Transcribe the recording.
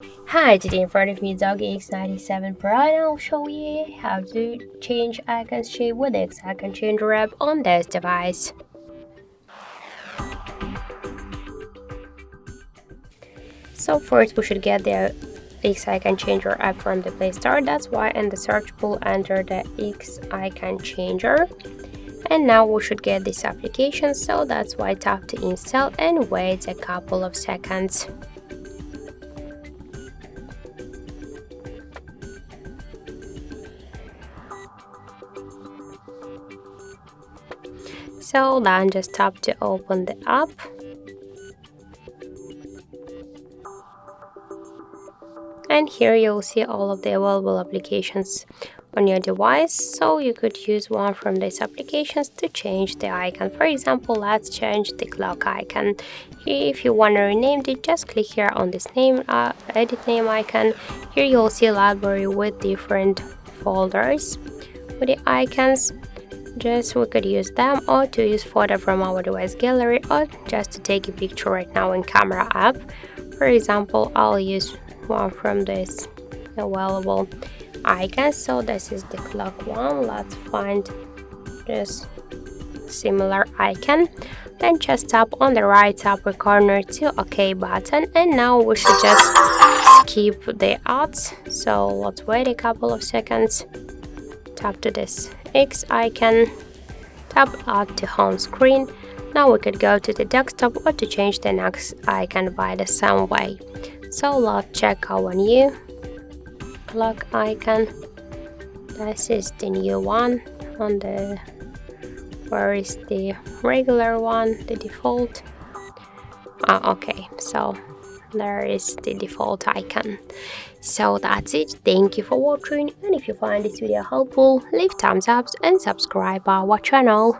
Hi, today in front of me is DooGee X97 PRO and I'll show you how to change icons shape with the X icon changer app on this device. So first we should get the X icon changer app from the Play Store. That's why in the search pool enter the X icon changer. And now we should get this application, so that's why tap to install and wait a couple of seconds. So then just tap to open the app. And here you'll see all of the available applications on your device, so you could use one from these applications to change the icon. For example, let's change the clock icon. If you want to rename it, just click here on this name, edit name icon. Here you'll see a library with different folders with the icons. Just we could use them, or to use photo from our device gallery, or just to take a picture right now in camera app. For example, I'll use one from this available icons. So this is the clock one. Let's find this similar icon, then just tap on the right upper corner to OK button, and now we should just skip the ads. So let's wait a couple of seconds, tap to this X icon, tap add to home screen. Now we could go to the desktop or to change the next icon by the same way. So let's check our new clock icon. This is the new one. On the where is the regular one, the default? Okay, so there is the default icon. So that's it. Thank you for watching, and if you find this video helpful, leave thumbs up and subscribe our channel.